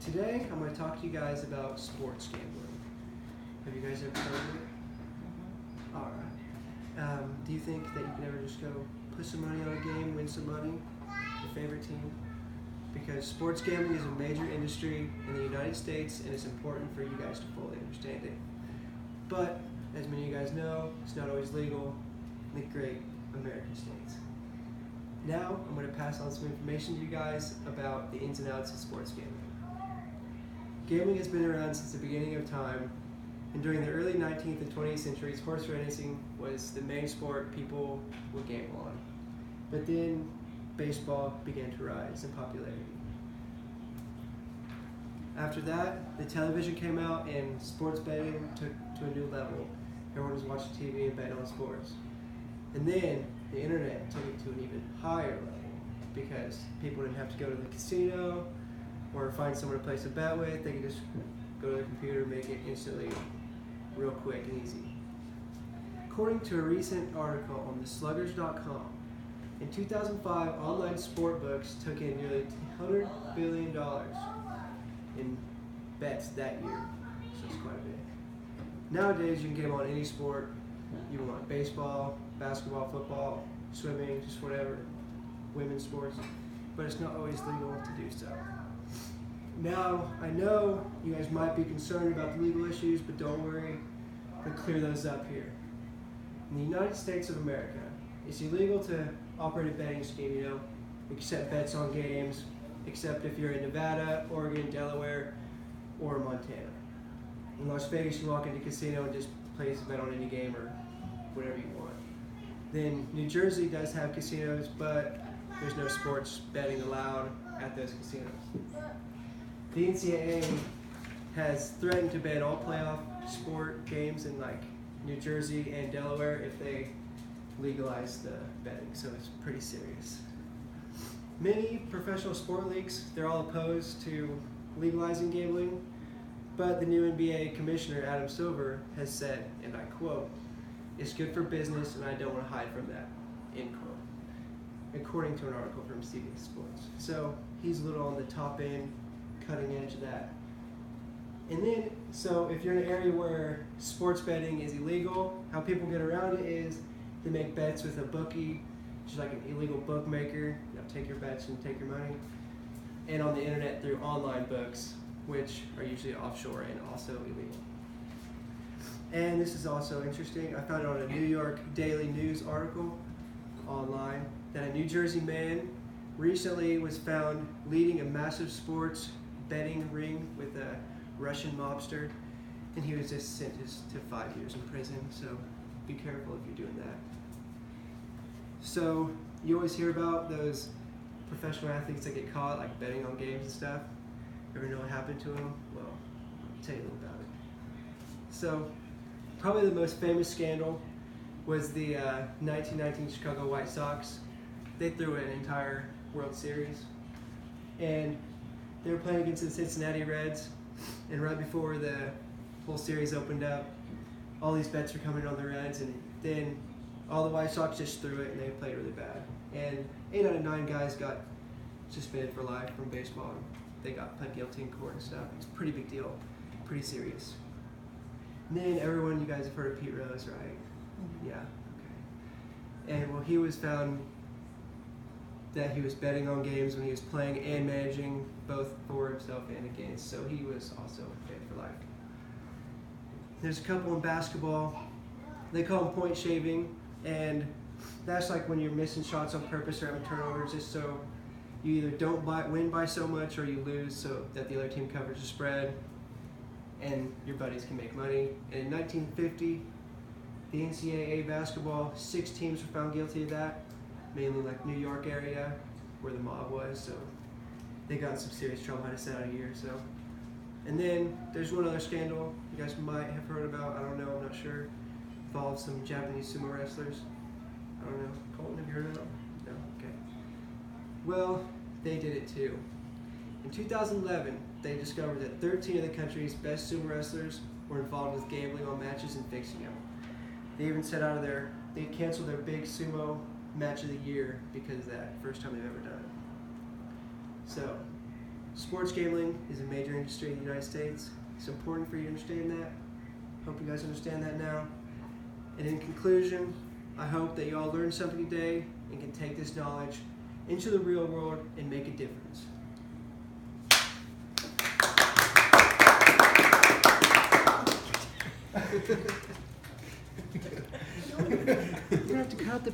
Today, I'm going to talk to you guys about sports gambling. Have you guys ever heard of it? Alright. Do you think that you can ever just go put some money on a game, win some money, your favorite team? Because sports gambling is a major industry in the United States and it's important for you guys to fully understand it. But, as many of you guys know, it's not always legal in the great American states. Now, I'm going to pass on some information to you guys about the ins and outs of sports gambling. Gambling has been around since the beginning of time, and during the early 19th and 20th centuries, horse racing was the main sport people would gamble on. But then, baseball began to rise in popularity. After that, the television came out and sports betting took to a new level. Everyone was watching TV and betting on sports. And then, the internet took it to an even higher level because people didn't have to go to the casino or find someone to place a bet with. They could just go to their computer, make it instantly, real quick and easy. According to a recent article on thesluggers.com, in 2005, online sport books took in nearly $100 billion in bets that year, so it's quite a bit. Nowadays, you can gamble on any sport you want: baseball, basketball, football, swimming, just whatever, women's sports, but it's not always legal to do so. Now, I know you guys might be concerned about the legal issues, but don't worry, we'll clear those up here. In the United States of America, it's illegal to operate a betting scheme, accept bets on games, except if you're in Nevada, Oregon, Delaware, or Montana. In Las Vegas, you walk into a casino and just place a bet on any game or whatever you want. Then New Jersey does have casinos, but there's no sports betting allowed at those casinos. The NCAA has threatened to ban all playoff sport games in New Jersey and Delaware if they legalize the betting, so it's pretty serious. Many professional sport leagues, they're all opposed to legalizing gambling, but the new NBA commissioner, Adam Silver, has said, and I quote, "It's good for business and I don't want to hide from that," end quote, according to an article from CBS Sports. So he's a little on the top end, cutting edge of that. And then, so if you're in an area where sports betting is illegal, how people get around it is they make bets with a bookie, which is like an illegal bookmaker. Take your bets and take your money. And on the internet through online books, which are usually offshore and also illegal. And this is also interesting. I found it on a New York Daily News article online that a New Jersey man recently was found leading a massive sports betting ring with a Russian mobster, and he was just sentenced to 5 years in prison, so be careful if you're doing that. So you always hear about those professional athletes that get caught betting on games and stuff. Ever know what happened to them? Well, I'll tell you a little about it. So probably the most famous scandal was the 1919 Chicago White Sox. They threw an entire World Series, and they were playing against the Cincinnati Reds, and right before the whole series opened up, all these bets were coming on the Reds, and then all the White Sox just threw it and they played really bad. And 8 out of 9 guys got suspended for life from baseball. They got pled guilty in court and stuff. It's a pretty big deal, pretty serious. And then you guys have heard of Pete Rose, right? Mm-hmm. Yeah, okay. And well, he was found that he was betting on games when he was playing and managing, both for himself and against, so he was also banned for life. There's a couple in basketball. They call them point shaving, and that's like when you're missing shots on purpose or having turnovers, just so you either don't win by so much or you lose so that the other team covers the spread and your buddies can make money. And in 1950, the NCAA basketball, 6 teams were found guilty of that, mainly New York area where the mob was, so they got in some serious trouble, had to sit out a year or so. And then there's one other scandal you guys might have heard about, I don't know, I'm not sure. Involved some Japanese sumo wrestlers. I don't know. Colton, have you heard of them? No? Okay. Well, they did it too. In 2011, they discovered that 13 of the country's best sumo wrestlers were involved with gambling on matches and fixing them. They even they canceled their big sumo match of the year because of that, first time they've ever done it. So, sports gambling is a major industry in the United States. It's important for you to understand that. Hope you guys understand that now. And in conclusion, I hope that you all learned something today and can take this knowledge into the real world and make a difference. You don't have to cut the